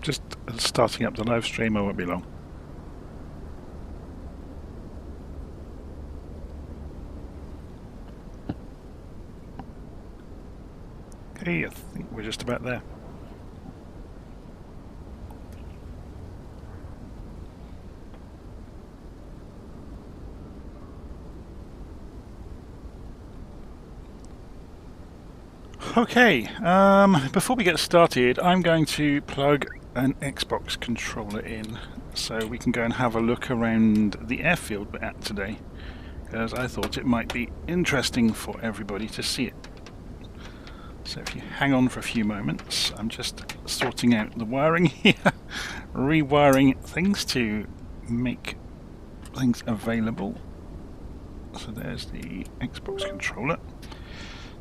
Just starting up the live stream, I won't be long. Okay, I think we're just about there. Okay, before we get started, I'm going to plug an Xbox controller in so we can go and have a look around the airfield we're at today, because I thought it might be interesting for everybody to see it. So if you hang on for a few moments, I'm just sorting out the wiring here, rewiring things to make things available. So there's the Xbox controller.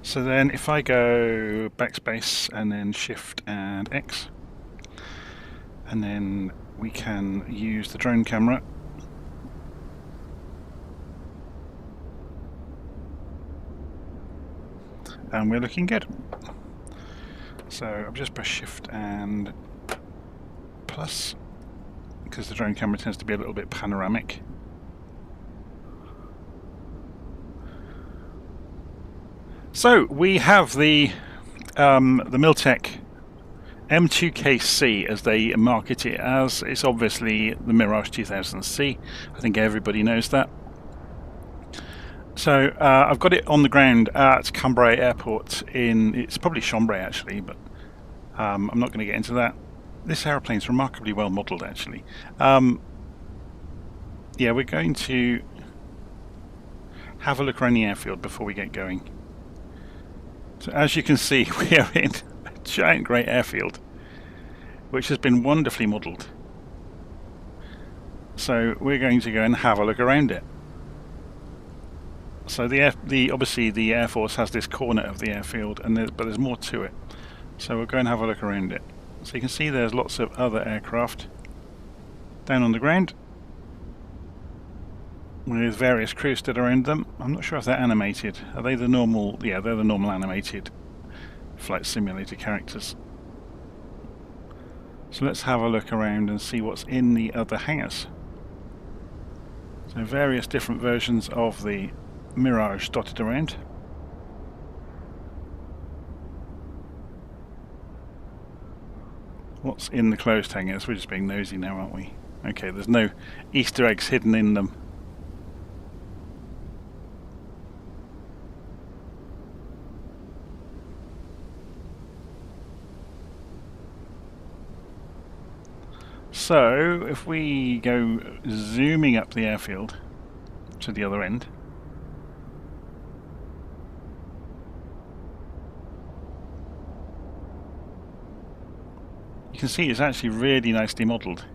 So then if I go backspace and then shift and X, and then we can use the drone camera. And we're looking good. So I've just pressed shift and plus, because the drone camera tends to be a little bit panoramic. So we have the Miltech M2K-C, as they market it as. It's obviously the Mirage 2000C. I think everybody knows that. So I've got it on the ground at Cambrai airport it's probably Cambrai actually, but I'm not going to get into that. This aeroplane's remarkably well modelled actually. Yeah, we're going to have a look around the airfield before we get going. So as you can see, we are in a giant grey airfield, which has been wonderfully modelled. So we're going to go and have a look around it. So obviously the Air Force has this corner of the airfield, but there's more to it. So we'll go and have a look around it. So you can see there's lots of other aircraft down on the ground, with various crews stood around them. I'm not sure if they're animated. Are they the normal? Yeah, they're the normal animated flight simulator characters. So let's have a look around and see what's in the other hangars. So various different versions of the Mirage dotted around. What's in the closed hangars? We're just being nosy now, aren't we? Okay, there's no Easter eggs hidden in them. So, if we go zooming up the airfield to the other end, you can see it's actually really nicely modelled.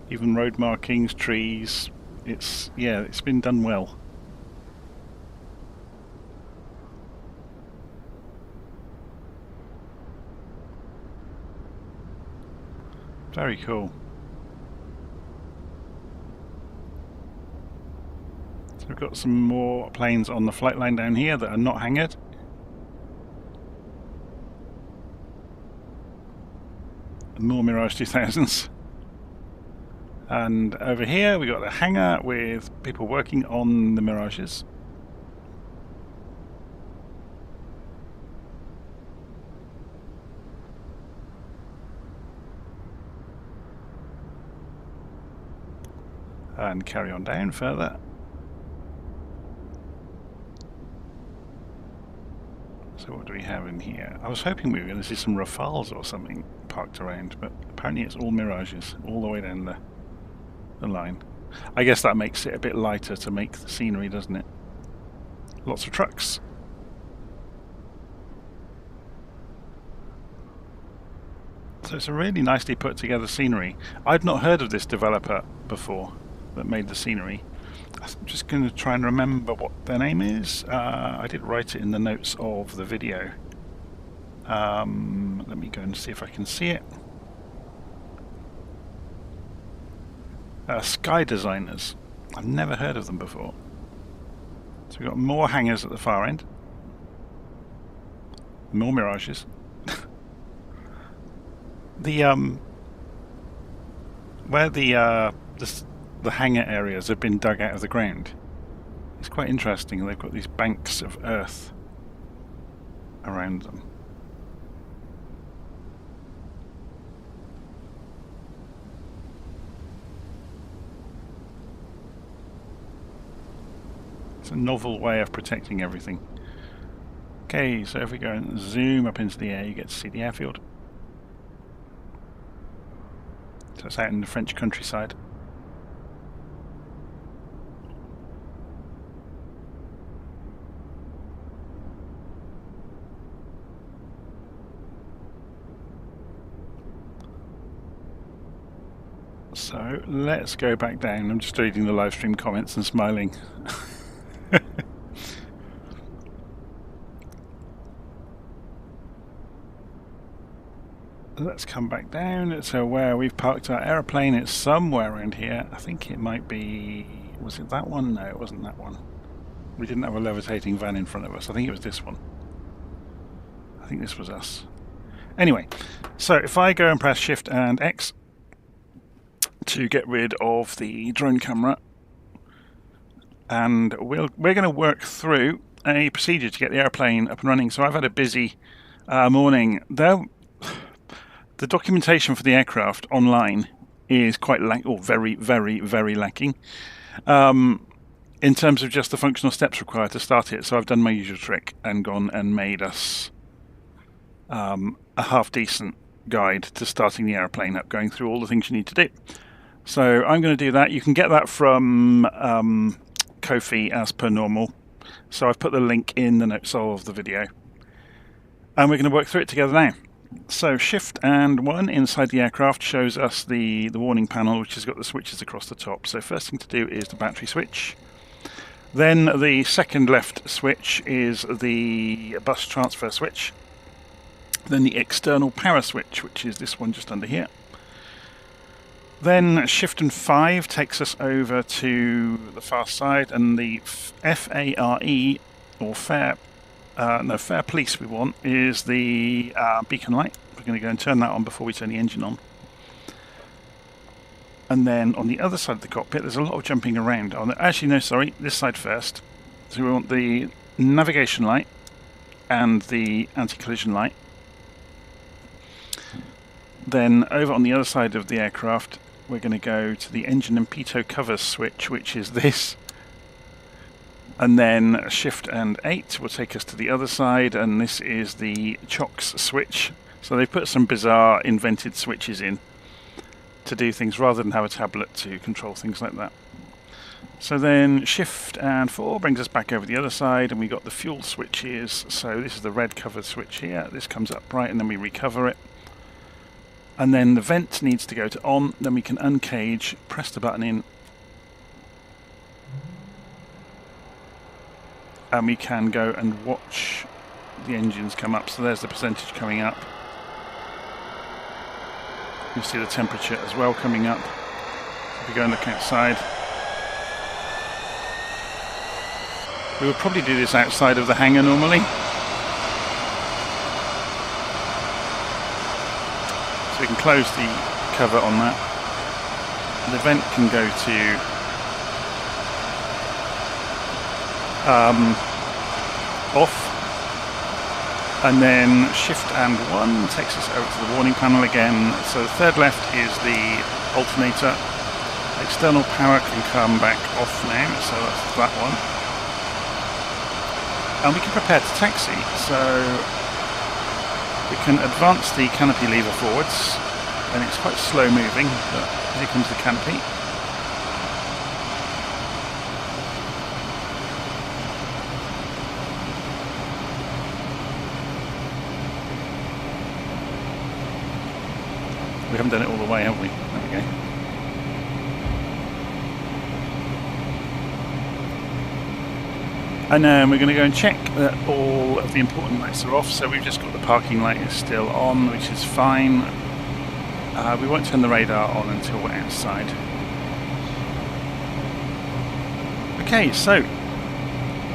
Even road markings, trees, it's been done well. Very cool. So we've got some more planes on the flight line down here that are not hangared. More Mirage 2000s. And over here we got a hangar with people working on the Mirages. And carry on down further. So what do we have in here? I was hoping we were going to see some Rafales or something parked around, but apparently it's all Mirages all the way down the line. I guess that makes it a bit lighter to make the scenery, doesn't it? Lots of trucks. So it's a really nicely put together scenery. I'd not heard of this developer before that made the scenery. I'm just going to try and remember what their name is. I did write it in the notes of the video. Let me go and see if I can see it. SkyDesigners. I've never heard of them before. So we've got more hangars at the far end. More Mirages. Where the hangar areas have been dug out of the ground, it's quite interesting. They've got these banks of earth around them. It's a novel way of protecting everything. Okay, so if we go and zoom up into the air, you get to see the airfield. So it's out in the French countryside. So let's go back down. I'm just reading the live stream comments and smiling. Let's come back down. So where we've parked our aeroplane, it's somewhere around here. I think it might be... was it that one? No, it wasn't that one. We didn't have a levitating van in front of us. I think it was this one. I think this was us. Anyway, so if I go and press Shift and X to get rid of the drone camera, and we're going to work through a procedure to get the airplane up and running. So I've had a busy morning. The documentation for the aircraft online is quite very, very, very lacking in terms of just the functional steps required to start it. So I've done my usual trick and gone and made us a half-decent guide to starting the airplane up, going through all the things you need to do. So I'm going to do that. You can get that from Ko-fi as per normal. So I've put the link in the notes of the video. And we're going to work through it together now. So Shift and 1 inside the aircraft shows us the warning panel, which has got the switches across the top. So first thing to do is the battery switch. Then the second left switch is the bus transfer switch. Then the external power switch, which is this one just under here. Then Shift and 5 takes us over to the far side, and the FARE, or Fair Police we want, is the beacon light. We're going to go and turn that on before we turn the engine on. And then on the other side of the cockpit, there's a lot of jumping around. Actually, no, sorry, this side first. So we want the navigation light and the anti-collision light. Then over on the other side of the aircraft, we're going to go to the engine and pitot cover switch, which is this. And then Shift and 8 will take us to the other side, and this is the chocks switch. So they've put some bizarre invented switches in to do things rather than have a tablet to control things like that. So then Shift and 4 brings us back over the other side, and we got the fuel switches. So this is the red covered switch here. This comes up bright and then we recover it. And then the vent needs to go to on, then we can uncage, press the button in, and we can go and watch the engines come up. So there's the percentage coming up. You'll see the temperature as well coming up. If we go and look outside, we would probably do this outside of the hangar normally. So we can close the cover on that. The vent can go to off, and then Shift and 1 takes us over to the warning panel again. So the third left is the alternator. External power can come back off now, so that's that one. And we can prepare to taxi, so we can advance the canopy lever forwards, and it's quite slow moving, but here comes the canopy. We haven't done it all the way, have we? There we go. And then we're going to go and check that all of the important lights are off. So we've just got the parking light is still on, which is fine. We won't turn the radar on until we're outside. Okay, so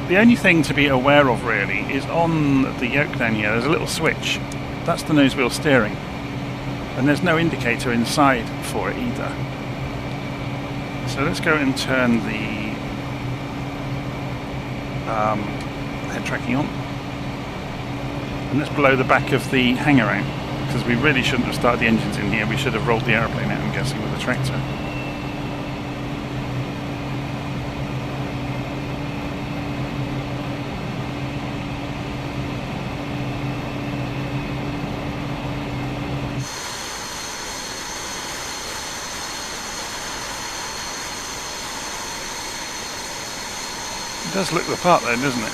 The only thing to be aware of really is on the yoke down here there's a little switch. That's the nose wheel steering. And there's no indicator inside for it either. So let's go and turn the head tracking on. And let's blow the back of the hangar out, because we really shouldn't have started the engines in here. We should have rolled the aeroplane out, I'm guessing, with the tractor. It does look the part though, doesn't it?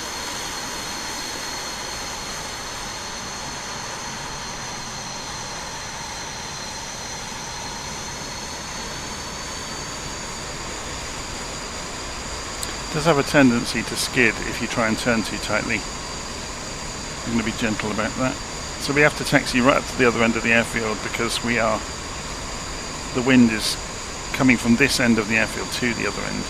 It does have a tendency to skid if you try and turn too tightly. I'm going to be gentle about that. So we have to taxi right up to the other end of the airfield because the wind is coming from this end of the airfield to the other end.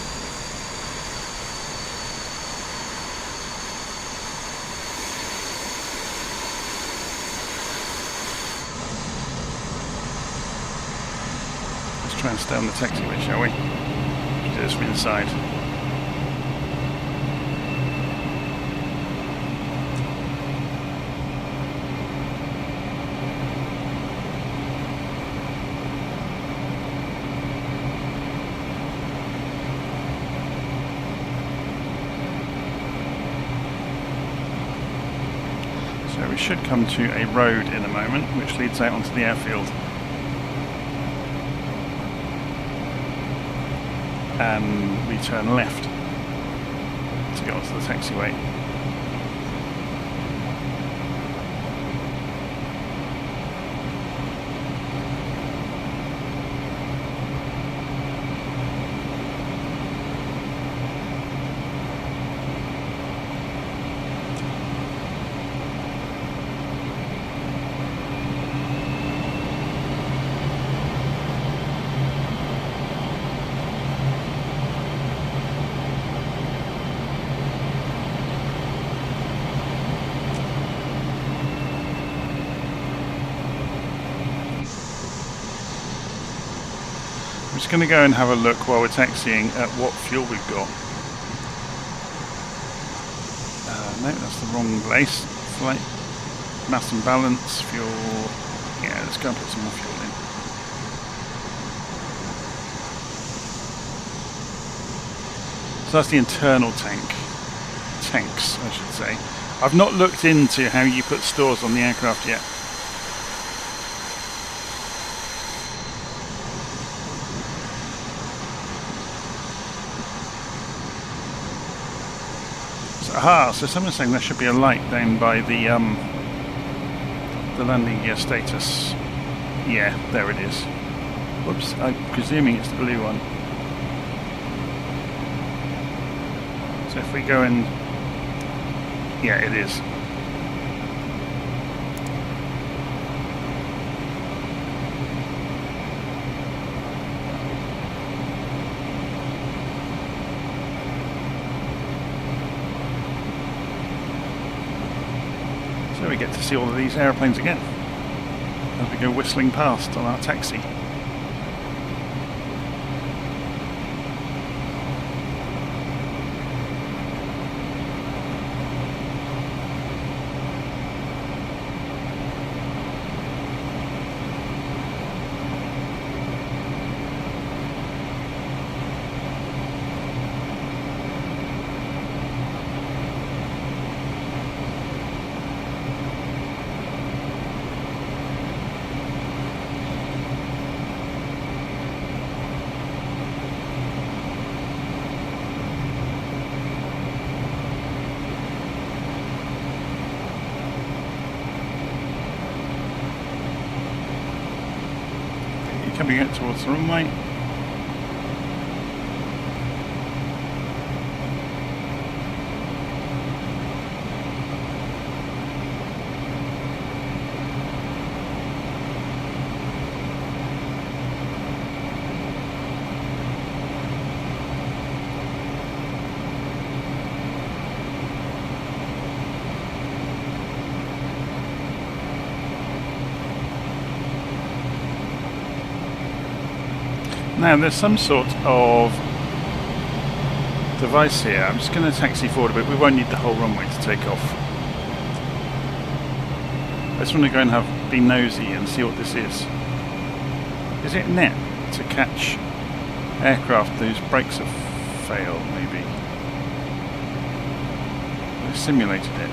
Let's try and stay on the taxiway, shall we? Do this from inside. So we should come to a road in a moment, which leads out onto the airfield. And we turn left to go onto the taxiway. I'm just going to go and have a look while we're taxiing at what fuel we've got. No, that's the wrong place. Flight, mass and balance, fuel. Yeah, let's go and put some more fuel in. So that's the internal tanks, I should say. I've not looked into how you put stores on the aircraft yet. Aha, so someone's saying there should be a light down by the landing gear status. Yeah, there it is. Whoops, I'm presuming it's the blue one. So if we go and... yeah, it is. So we get to see all of these aeroplanes again as we go whistling past on our taxi. Coming out towards the runway. Now there's some sort of device here. I'm just going to taxi forward a bit. We won't need the whole runway to take off. I just want to go and be nosy and see what this is. Is it net to catch aircraft whose brakes have failed, maybe? I simulated it.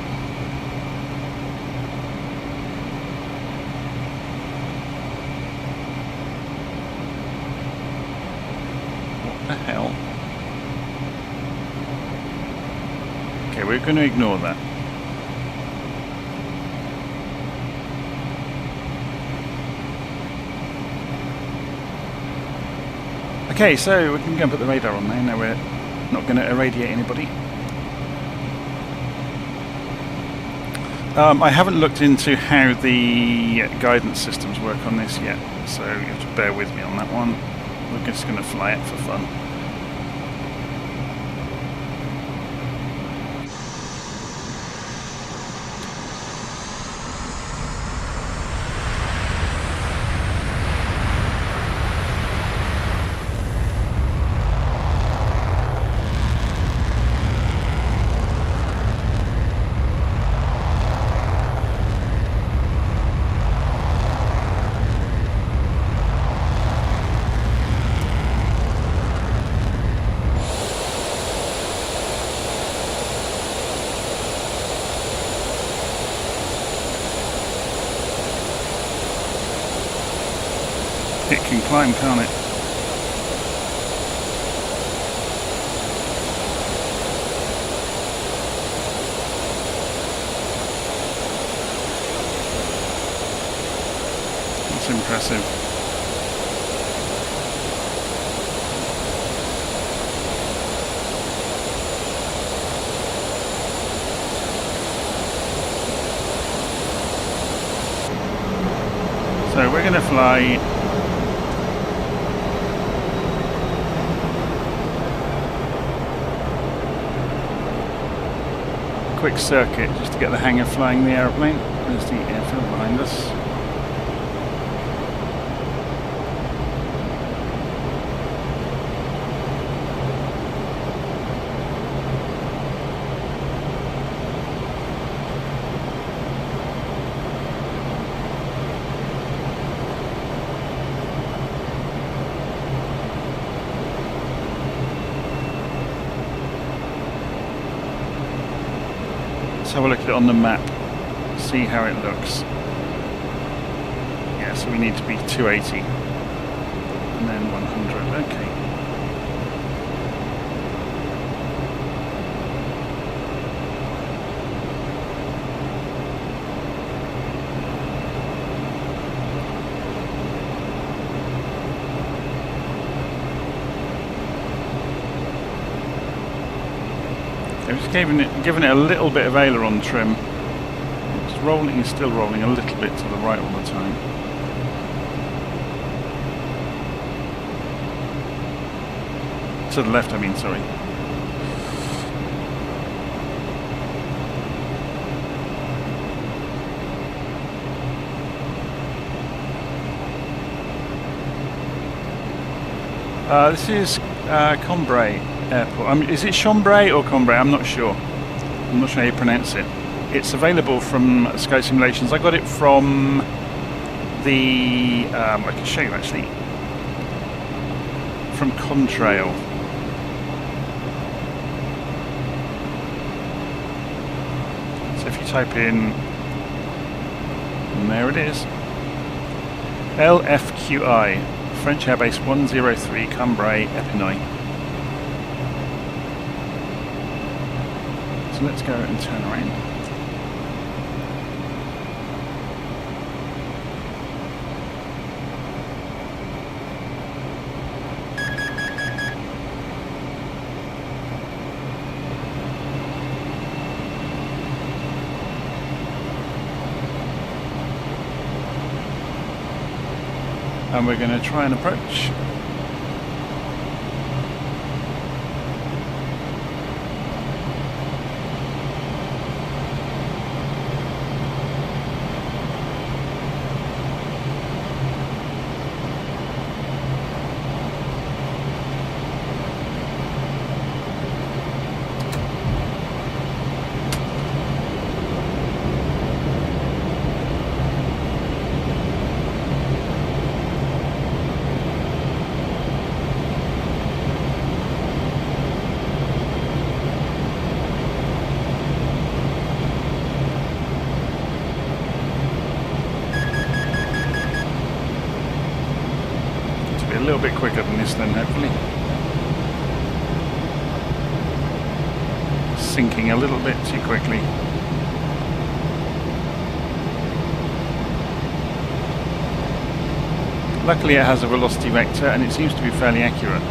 What the hell? Okay, we're going to ignore that. Okay, so we can go and put the radar on now. Now we're not going to irradiate anybody. I haven't looked into how the guidance systems work on this yet, so you have to bear with me on that one. We're just going to fly it for fun. It can climb, can't it? That's impressive. So we're going to fly quick circuit just to get the hang of flying the aeroplane. There's the airfield behind us. Let's have a look at it on the map, see how it looks. Yeah, so we need to be 280 and then 100, okay. I'm just giving it a little bit of aileron trim. It's rolling, it's still rolling a little bit to the right all the time. To the left, I mean, sorry. This is Cambrai Airport. Is it Cambrai or Cambrai? I'm not sure. I'm not sure how you pronounce it. It's available from Sky Simulations. I got it from the... I can show you actually. From Contrail. So if you type in... And there it is. LFQI. French Airbase 103 Cambrai Epinay. So let's go and turn around. And we're going to try and approach. fast then, hopefully. Sinking a little bit too quickly. Luckily it has a velocity vector and it seems to be fairly accurate.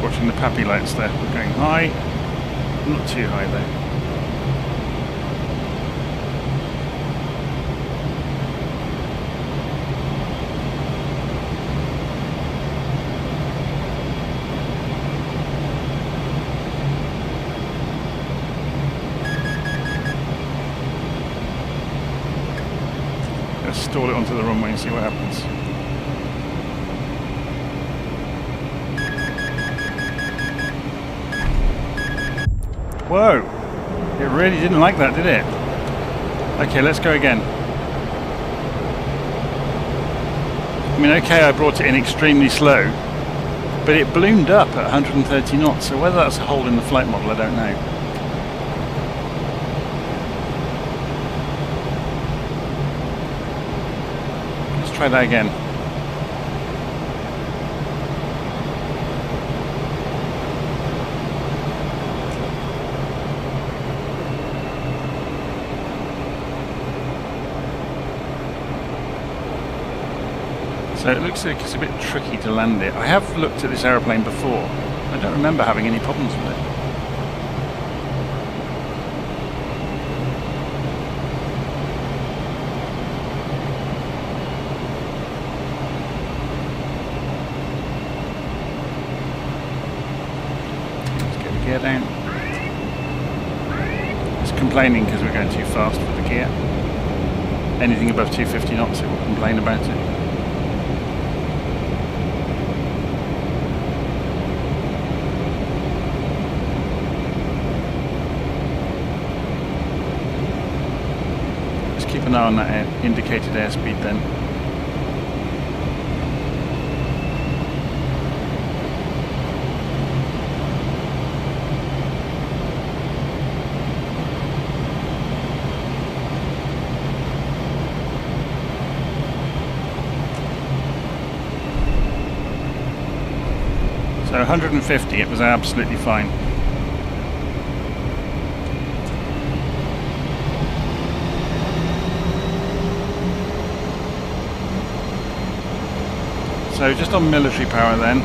Watching the pappy lights there. We're going high, not too high though. Let's stall it onto the runway and see what happens. Whoa! It really didn't like that, did it? Okay, let's go again. I mean, okay, I brought it in extremely slow, but it ballooned up at 130 knots, so whether that's a hole in the flight model, I don't know. Let's try that again. So it looks like it's a bit tricky to land it. I have looked at this aeroplane before. I don't remember having any problems with it. Let's get the gear down. It's complaining because we're going too fast with the gear. Anything above 250 knots it will complain about it. Keep an eye on that indicated airspeed then. So 150, it was absolutely fine. So just on military power then.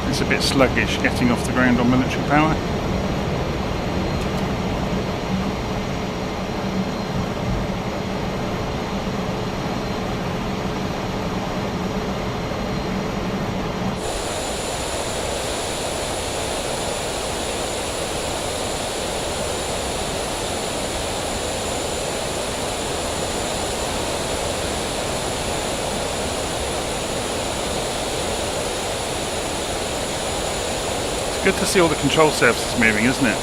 It's a bit sluggish getting off the ground on military power. Good to see all the control surfaces moving, isn't it?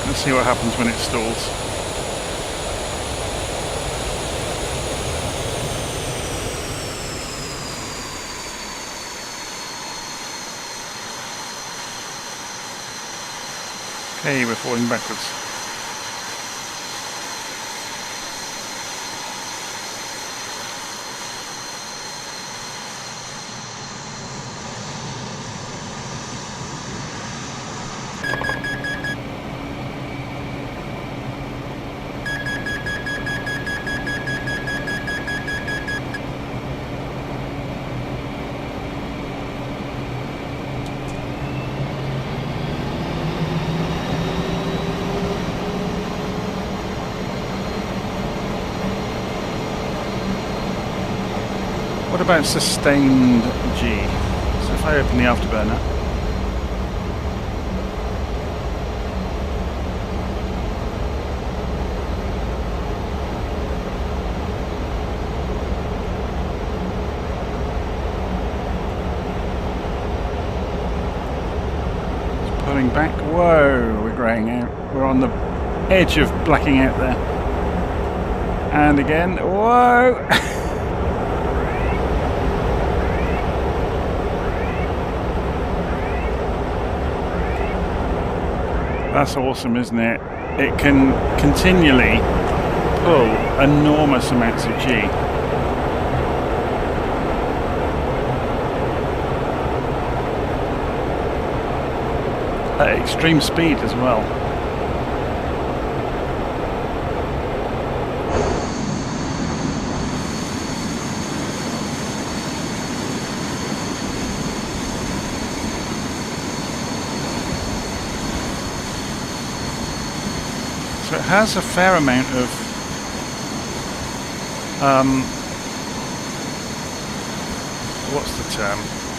Let's see what happens when it stalls. Okay, we're falling backwards. What about sustained G? So if I open the afterburner, it's pulling back. Whoa, we're greying out. We're on the edge of blacking out there. And again, whoa! That's awesome, isn't it? It can continually pull enormous amounts of G. At extreme speed as well. So it has a fair amount of what's the term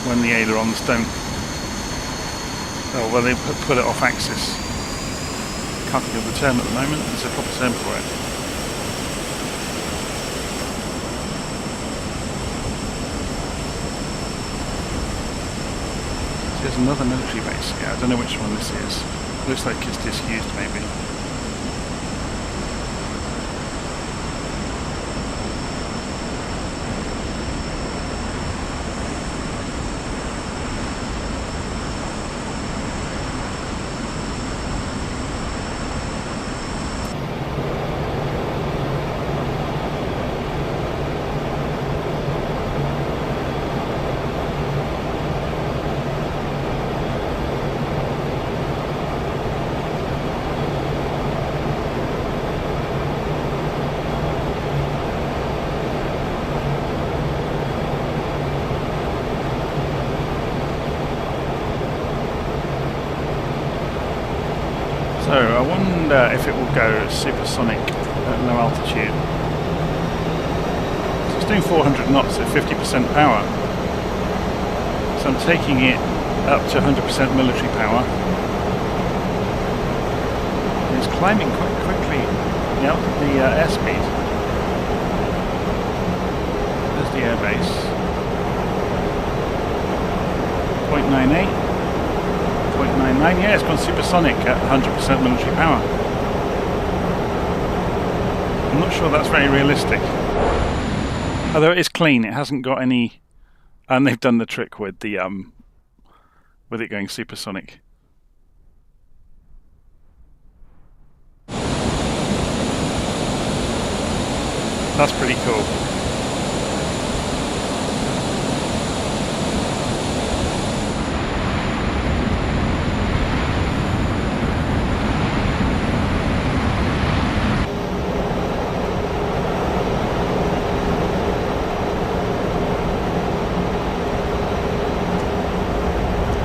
when the ailerons don't, oh well, they put it off axis. Can't think of the term at the moment. There's a proper term for it. So there's another military base. Yeah, I don't know which one this is. Looks like it's disused maybe. So I wonder if it will go supersonic at low altitude. So it's doing 400 knots at 50% power. So I'm taking it up to 100% military power. And it's climbing quite quickly the airspeed. There's the airbase. 0.98. 0.99, yeah, it's gone supersonic at 100% military power. I'm not sure that's very realistic. Although it is clean, it hasn't got any, and they've done the trick with the with it going supersonic. That's pretty cool.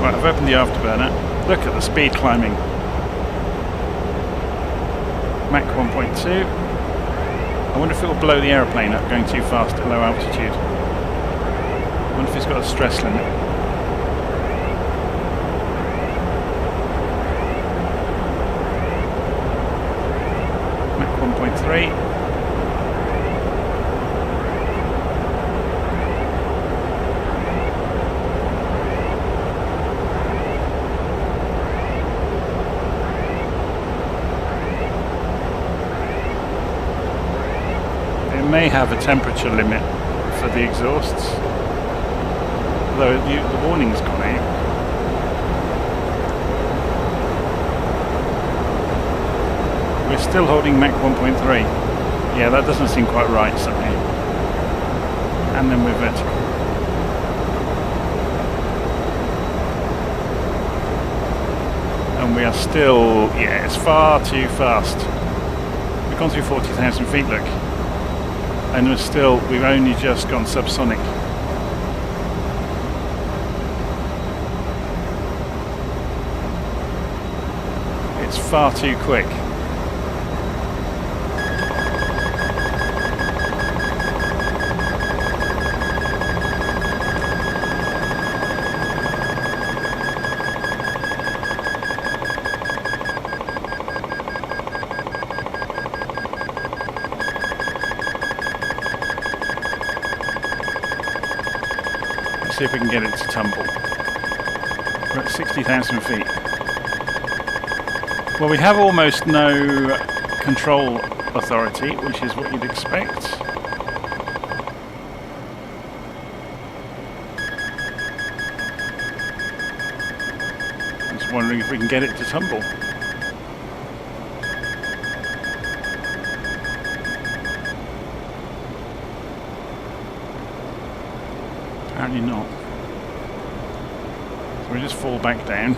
I've opened the afterburner. Look at the speed climbing. Mach 1.2. I wonder if it will blow the aeroplane up going too fast at low altitude. I wonder if it's got a stress limit. Mach 1.3. May have a temperature limit for the exhausts, though the warning's gone out. We're still holding Mach 1.3. Yeah, that doesn't seem quite right somehow. And then we're vertical. And we are still, yeah, it's far too fast. We've gone through 40,000 feet, look. And we've only just gone subsonic. It's far too quick. see if we can get it to tumble. We're at 60,000 feet. Well, we have almost no control authority, which is what you'd expect. Just wondering if we can get it to tumble. Apparently not. So we just fall back down.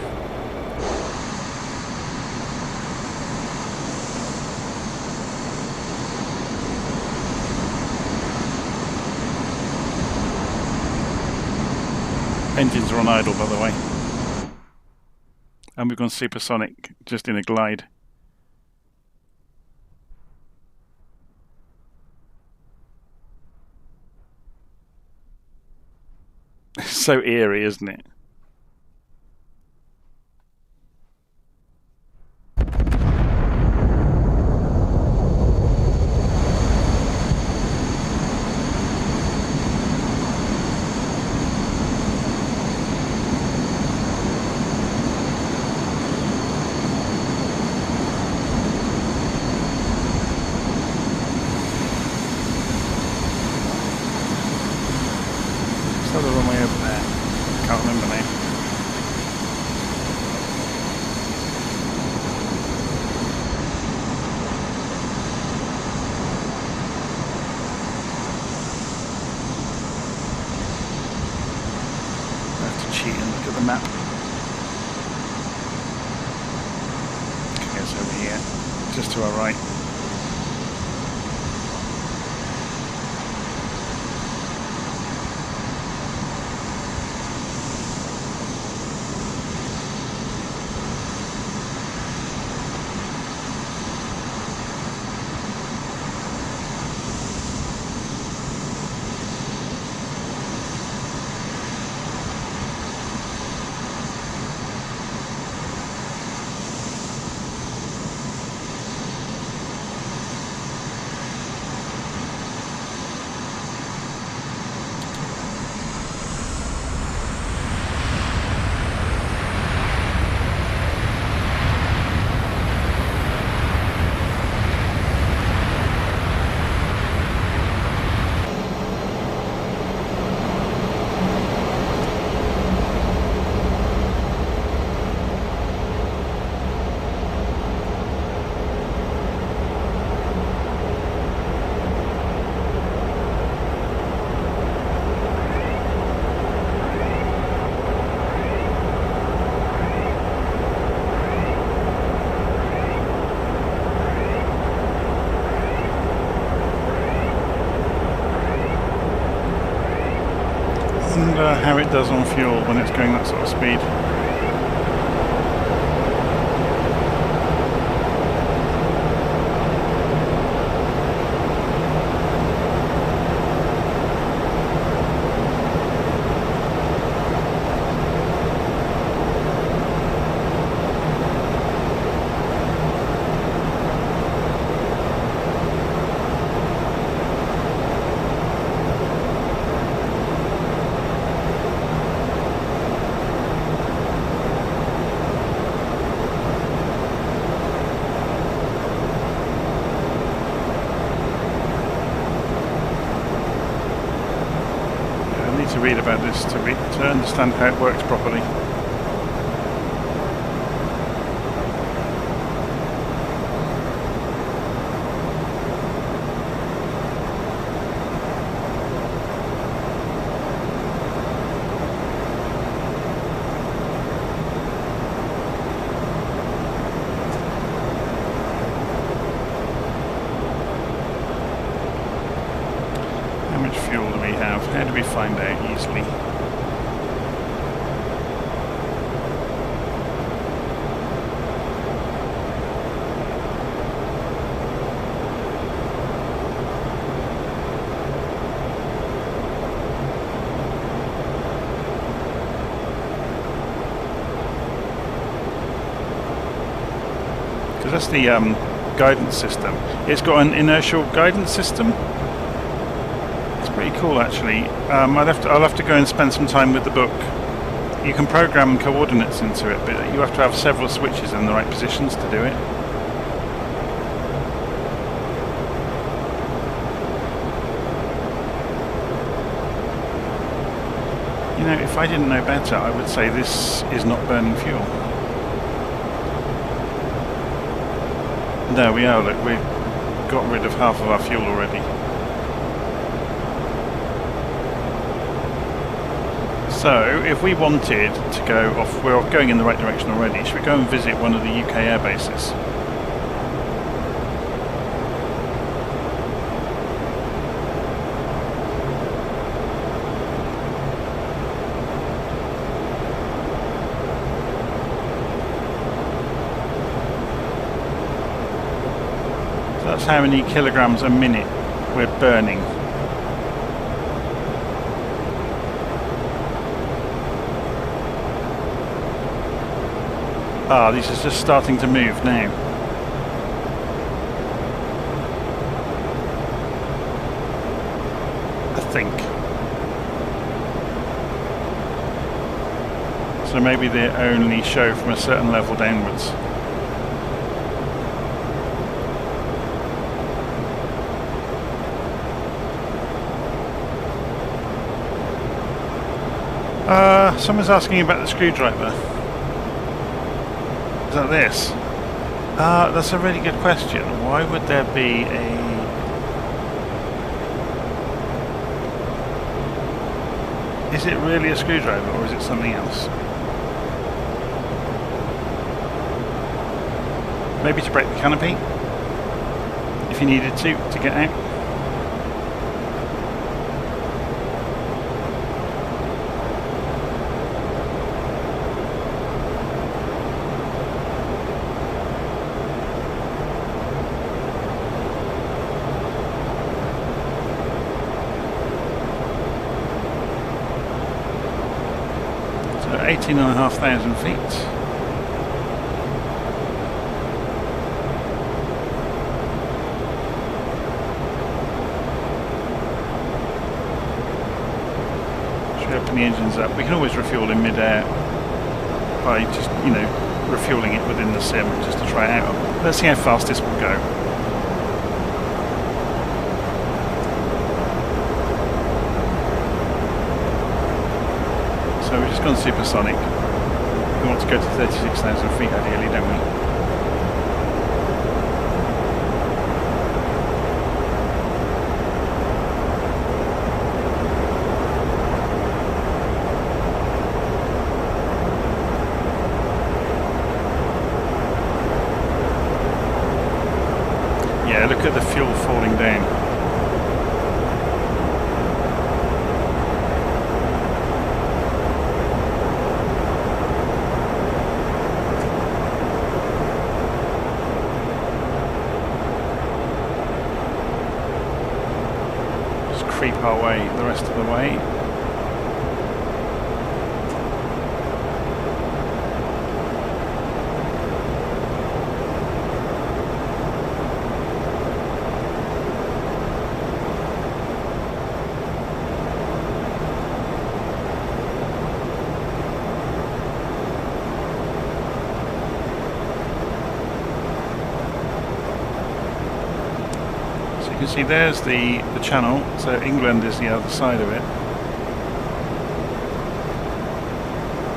Engines are on idle, by the way. And we've gone supersonic just in a glide. So eerie, isn't it? The runway over there. Can't remember the name. I have to cheat and look at the map. Okay, it's over here, just to our right. How it does on fuel when it's going that sort of speed. To read about this to understand how it works properly. How much fuel do we have? How do we find out easily? Because that's the guidance system. It's got an inertial guidance system. It's pretty cool. cool actually. I'll have to go and spend some time with the book. You can program coordinates into it, but you have to have several switches in the right positions to do it. You know, if I didn't know better, I would say this is not burning fuel. There we are, look, we've got rid of half of our fuel already. So, if we wanted to go off, we're going in the right direction already, should we go and visit one of the UK air bases? So that's how many kilograms a minute we're burning. Ah, this is just starting to move now. I think. So maybe they only show from a certain level downwards. Someone's asking about the screwdriver. Is that this? That's a really good question. Why would there be a... Is it really a screwdriver or is it something else? Maybe to break the canopy? If you needed to get out? So 18,500 feet. Open the engines up. We can always refuel in mid-air by just, you know, refueling it within the sim just to try it out. Let's see how fast this will go. So we've just gone supersonic. We want to go to 36,000 feet ideally, don't we? Yeah, look at the fuel falling down. Just creep our way the rest of the way. You can see there's the channel, so England is the other side of it.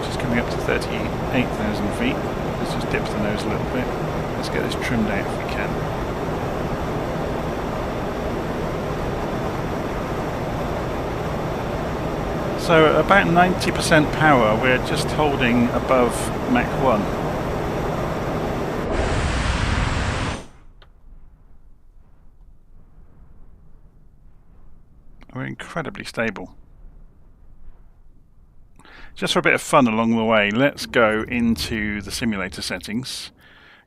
Just coming up to 38,000 feet. Let's just dip the nose a little bit. Let's get this trimmed out if we can. So at about 90% power, we're just holding above Mach 1. We're incredibly stable. Just for a bit of fun along the way, let's go into the simulator settings.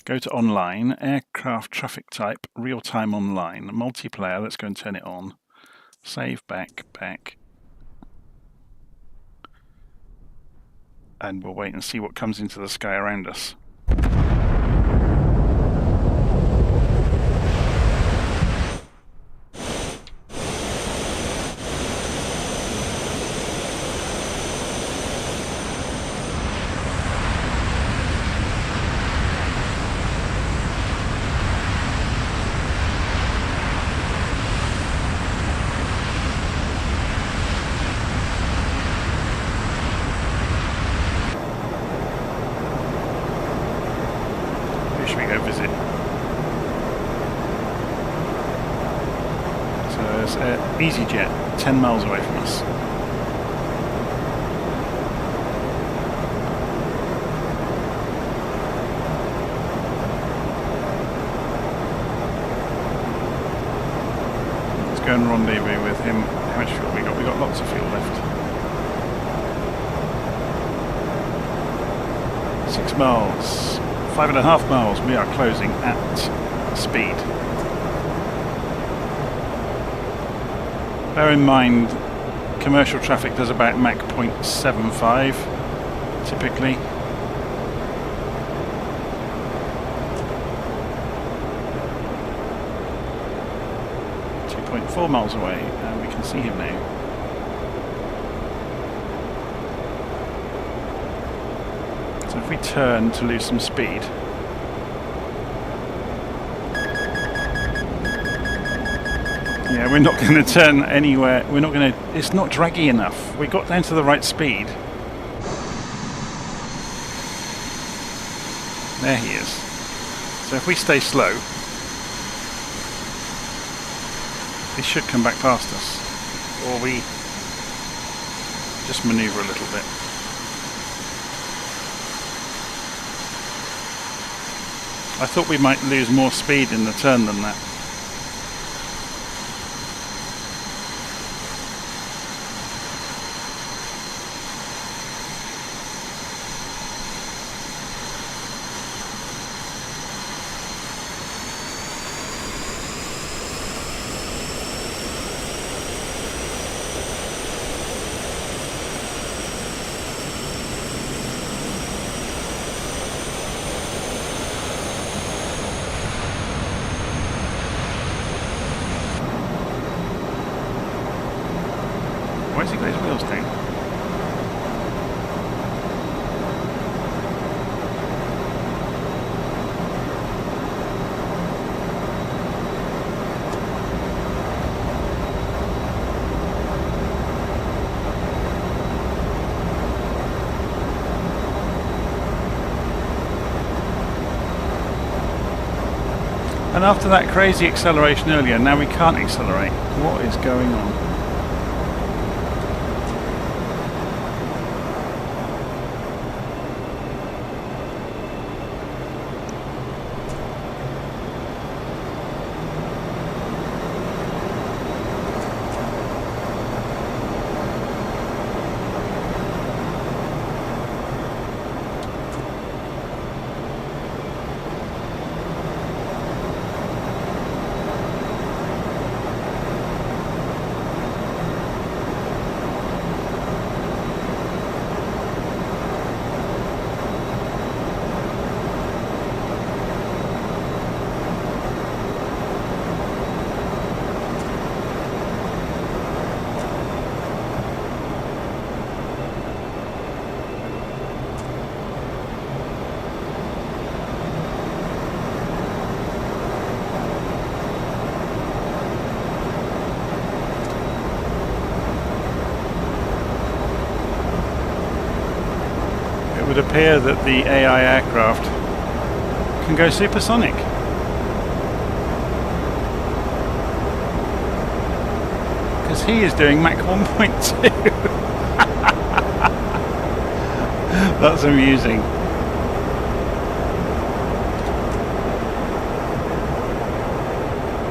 Go to online, aircraft traffic type, real-time online, multiplayer, let's go and turn it on. Save, back. And we'll wait and see what comes into the sky around us. EasyJet 10 miles away from us. Let's go and rendezvous with him. How much fuel we got? We got lots of fuel left. 6 miles. 5.5 miles. We are closing at speed. Bear in mind, commercial traffic does about Mach 0.75 typically. .4 miles away, and we can see him now. So if we turn to lose some speed, yeah, we're not going to turn anywhere. We're not going to. It's not draggy enough. We got down to the right speed. There he is. So if we stay slow, he should come back past us, or we just manoeuvre a little bit. I thought we might lose more speed in the turn than that. Where's he got his wheels down? And after that crazy acceleration earlier, now we can't accelerate. What is going on? It would appear that the AI aircraft can go supersonic. Because he is doing Mach 1.2. That's amusing.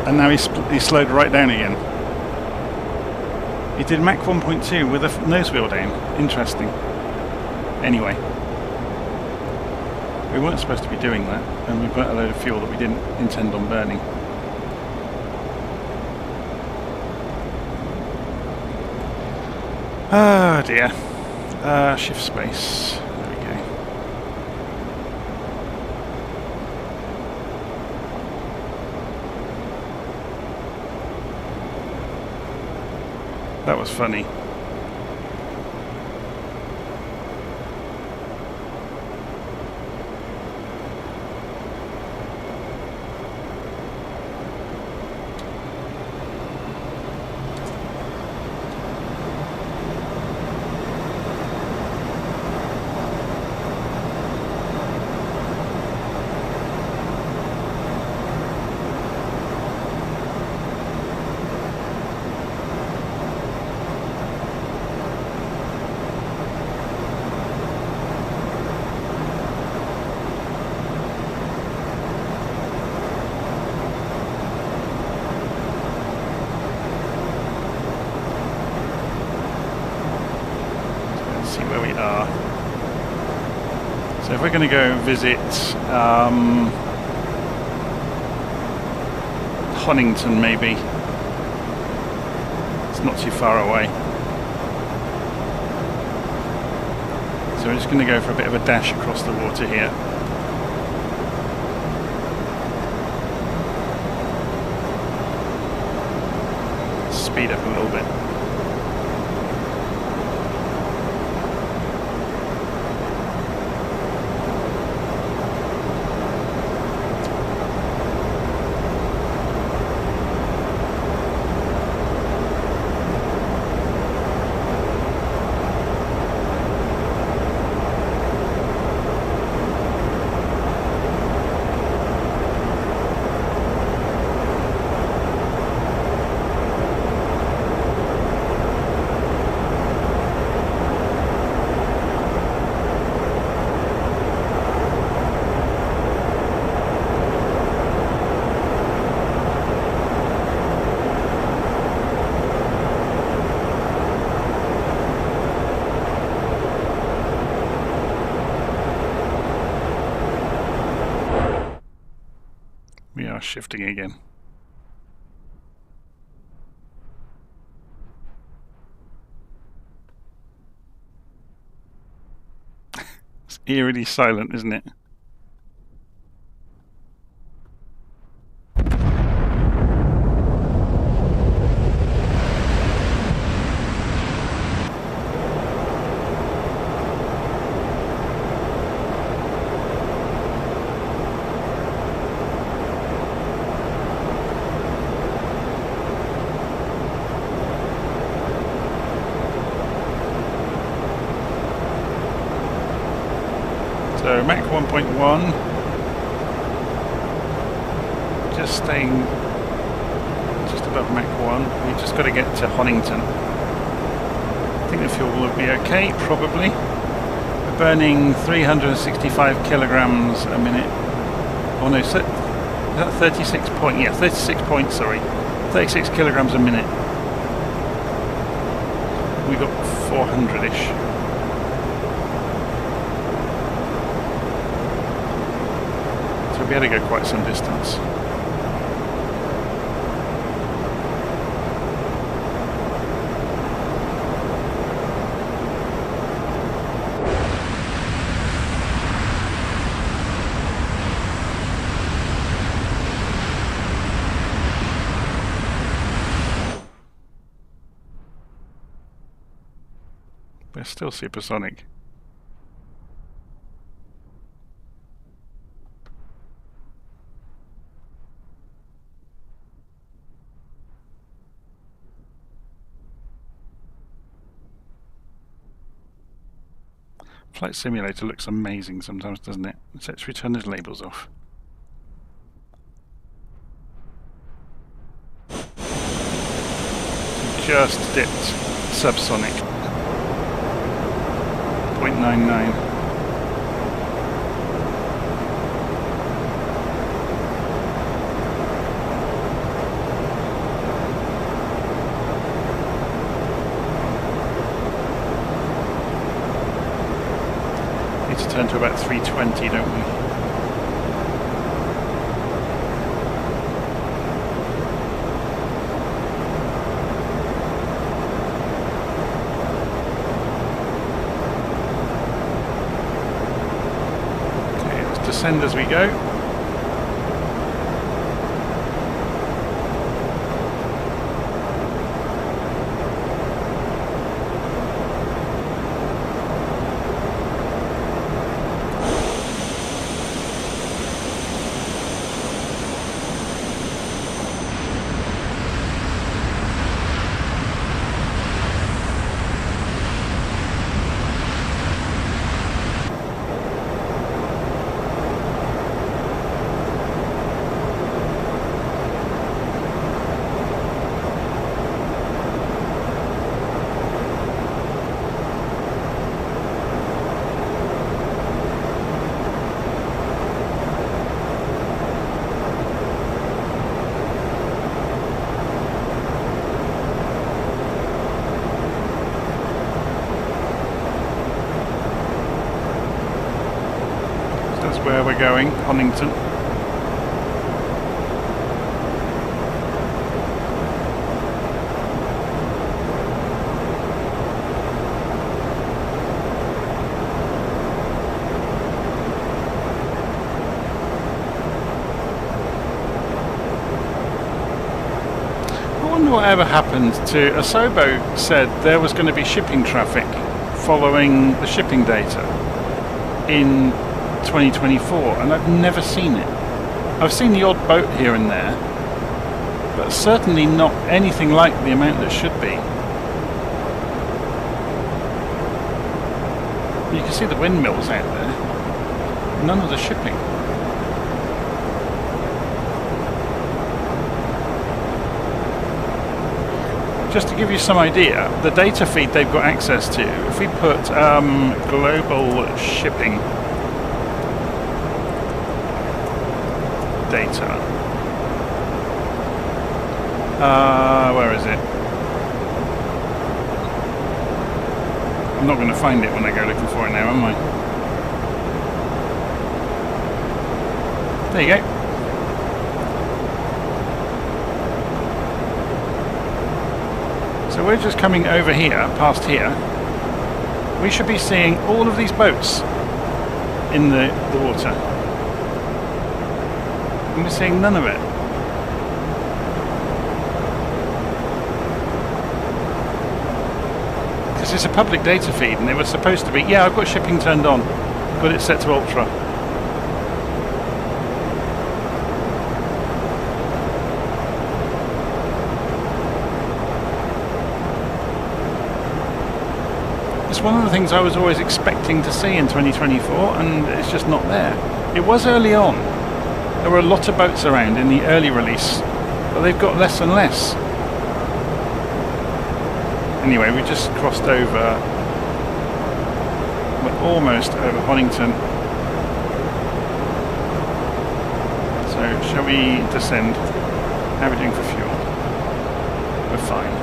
And now he slowed right down again. He did Mach 1.2 with a nose wheel down. Interesting. Anyway. We weren't supposed to be doing that, and we burnt a load of fuel that we didn't intend on burning. Oh dear. Shift space. There we go. That was funny. where we are. So if we're going to go visit Honington, maybe. It's not too far away. So we're just going to go for a bit of a dash across the water here. Speed up a little bit. We are shifting again. It's eerily silent, isn't it? So Mach 1.1, just staying just above Mach 1. We've just got to get to Honington. I think the fuel will be okay, probably. We're burning 365 kilograms a minute. Oh no, is that 36 point? Yeah, 36 points, sorry. 36 kilograms a minute. We got 400-ish. We had to go quite some distance. We're still supersonic. Flight Simulator looks amazing sometimes, doesn't it? Let's return those labels off. Just dipped subsonic. 0.99. Turn to about 320, don't we? Okay, let's descend as we go. That's where we're going, Honington. Whatever happened to Asobo said there was going to be shipping traffic following the shipping data in 2024, and I've never seen it. I've seen the odd boat here and there, but certainly not anything like the amount that should be. You can see the windmills out there, none of the shipping. Just to give you some idea, the data feed they've got access to, if we put global shipping data, where is it? I'm not going to find it when I go looking for it now, am I? There you go. So we're just coming over here, past here. We should be seeing all of these boats in the water. And we're seeing none of it. Because it's a public data feed and they were supposed to be, yeah, I've got shipping turned on. Got it set to ultra. It's one of the things I was always expecting to see in 2024, and it's just not there. It was early on. There were a lot of boats around in the early release, but they've got less and less. Anyway, we just crossed over. We're almost over Honington. So, shall we descend? How are we doing for fuel? We're fine.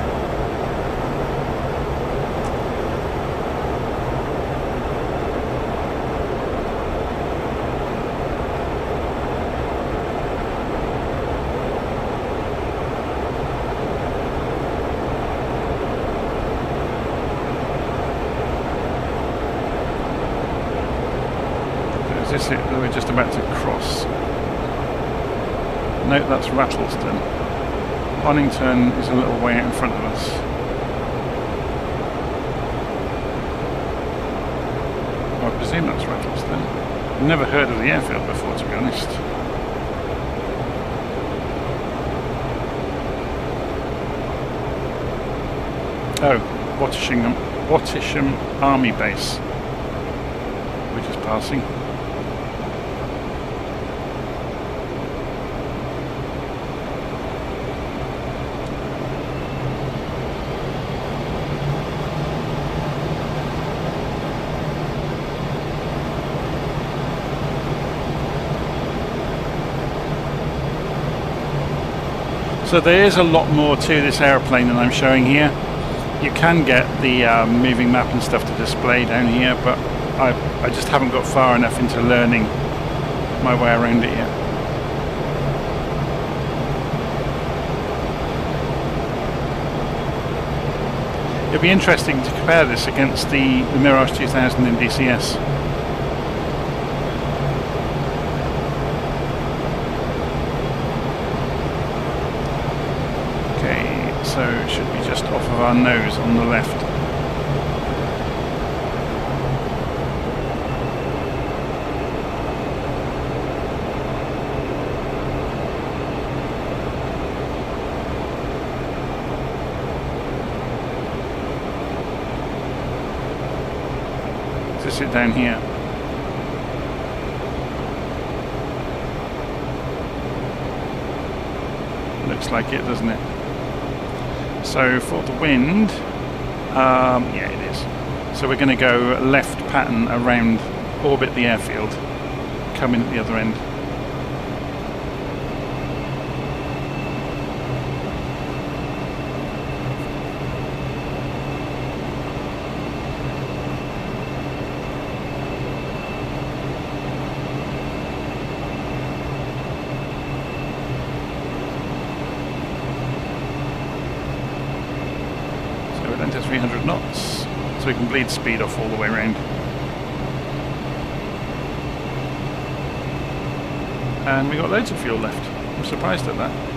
Is it that we're just about to cross? No, that's Rattleston. Honington is a little way out in front of us. Well, I presume that's Rattleston. I've never heard of the airfield before, to be honest. Oh, Wattisham Army Base. We're just passing. So there is a lot more to this aeroplane than I'm showing here. You can get the moving map and stuff to display down here, but I just haven't got far enough into learning my way around it yet. It'll be interesting to compare this against the Mirage 2000 in DCS. So it should be just off of our nose on the left. Is it down here? Looks like it, doesn't it? So for the wind, yeah, it is. So we're going to go left pattern around, orbit the airfield, come in at the other end. knots, so we can bleed speed off all the way around. And we got loads of fuel left. I'm surprised at that.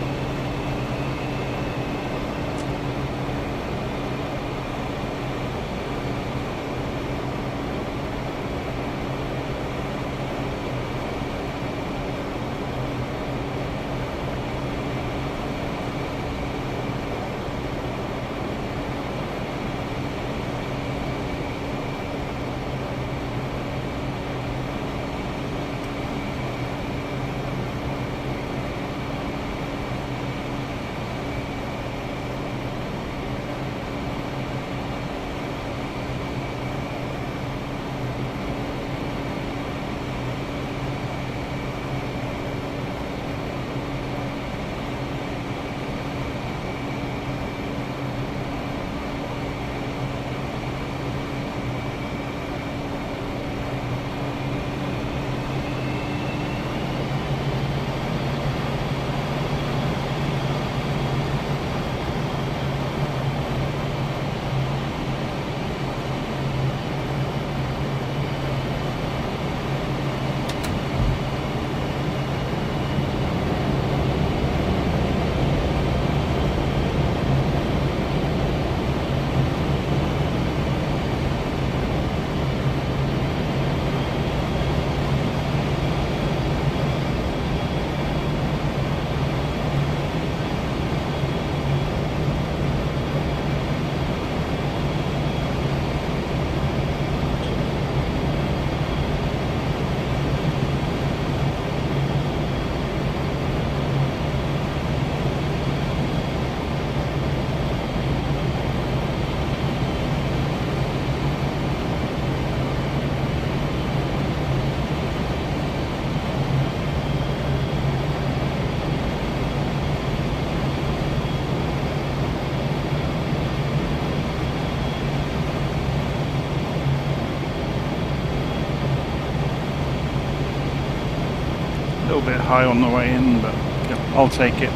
A little bit high on the way in, but yeah, I'll take it.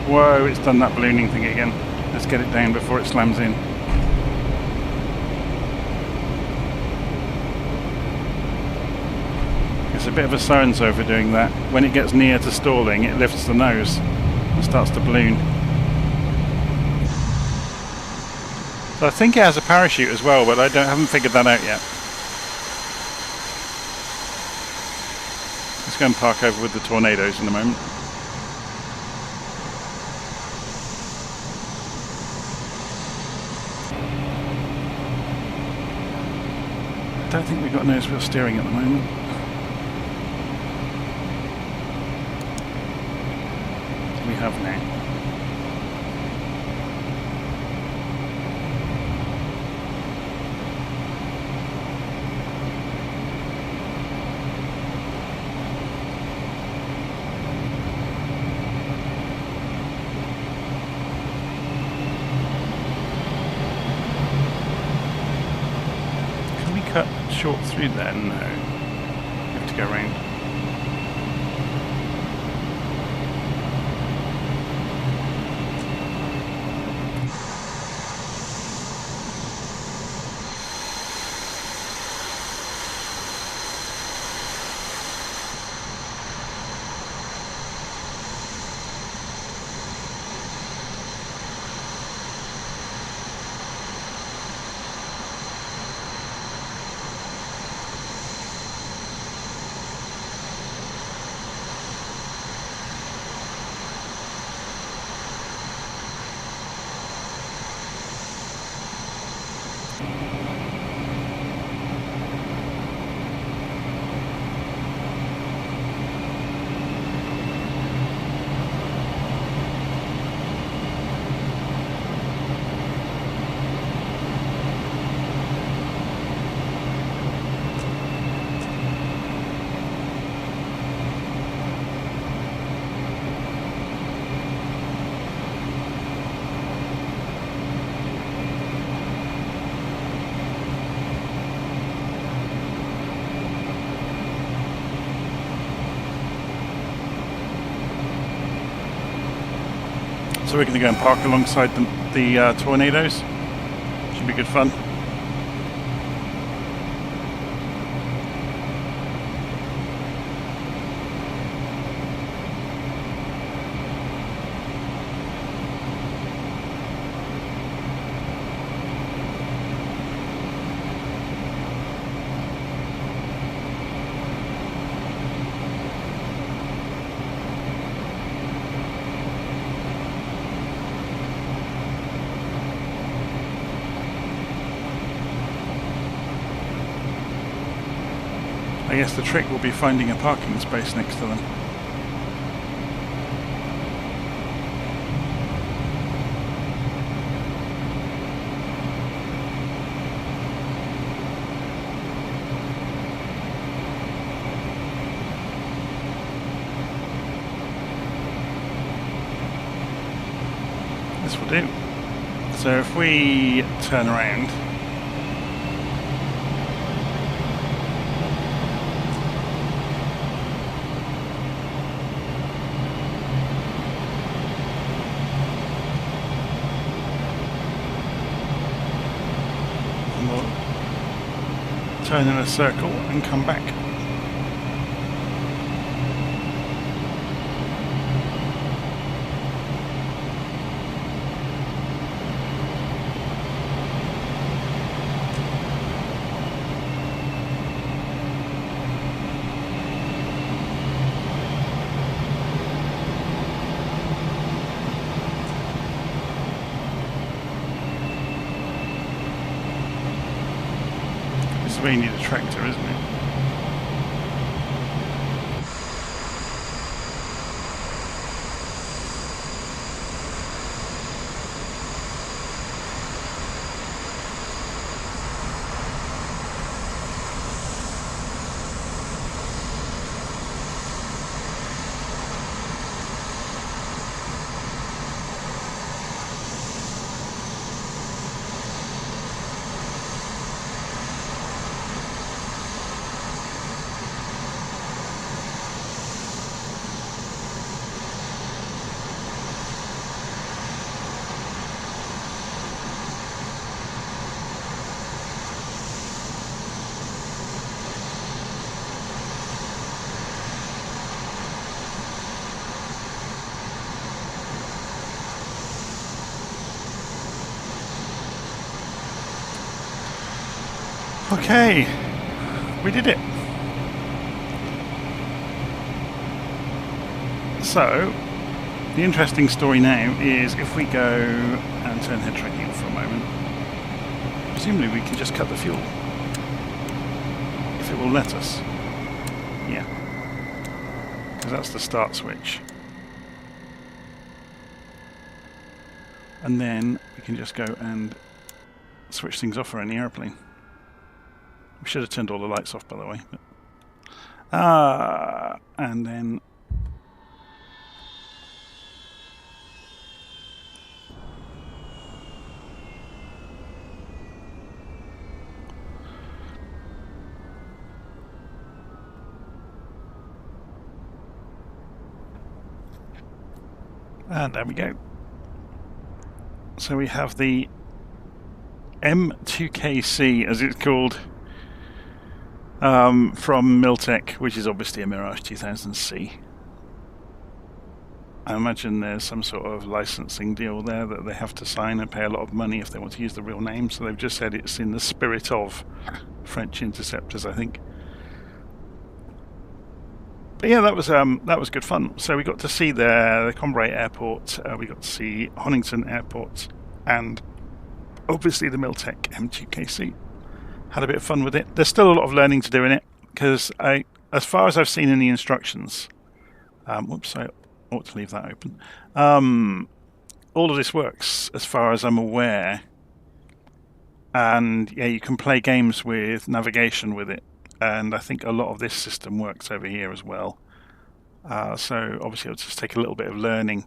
Whoa, it's done that ballooning thing again. Let's get it down before it slams in. It's a bit of a so-and-so for doing that. When it gets near to stalling, it lifts the nose and starts to balloon. So I think it has a parachute as well, but I haven't figured that out yet. Let's go and park over with the tornadoes in a moment. I don't think we've got nose wheel steering at the moment. We have now. Short through there? No. You have to go around. So we're going to go and park alongside the tornadoes. Should be good fun. I guess the trick will be finding a parking space next to them. This will do. So if we turn around, turn in a circle and come back. This is where you need a tractor, isn't it? Okay, we did it. So, the interesting story now is if we go and turn head tracking for a moment, presumably we can just cut the fuel. If it will let us. Yeah. Because that's the start switch. And then we can just go and switch things off around the airplane. We should have turned all the lights off, by the way. And then there we go. So we have the M2K-C, as it's called. From Miltech, which is obviously a Mirage 2000C. I imagine there's some sort of licensing deal there that they have to sign and pay a lot of money if they want to use the real name, so they've just said it's in the spirit of French interceptors, I think. But yeah, that was good fun. So we got to see the Cambrai airport, we got to see Honington airport, and obviously the Miltech M2K-C. Had a bit of fun with it. There's still a lot of learning to do in it, because as far as I've seen in the instructions, whoops, I ought to leave that open. All of this works as far as I'm aware, and yeah, you can play games with navigation with it, and I think a lot of this system works over here as well. So obviously it'll just take a little bit of learning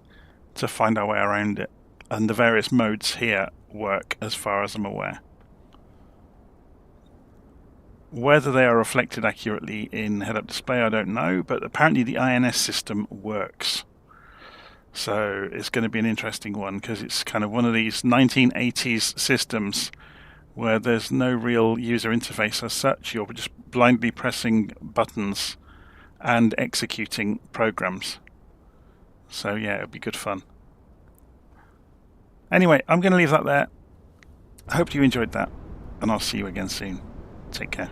to find our way around it, and the various modes here work as far as I'm aware. Whether they are reflected accurately in head-up display, I don't know, but apparently the INS system works. So it's going to be an interesting one because it's kind of one of these 1980s systems where there's no real user interface as such. You're just blindly pressing buttons and executing programs. So yeah, it'll be good fun. Anyway, I'm going to leave that there. I hope you enjoyed that, and I'll see you again soon. Take care.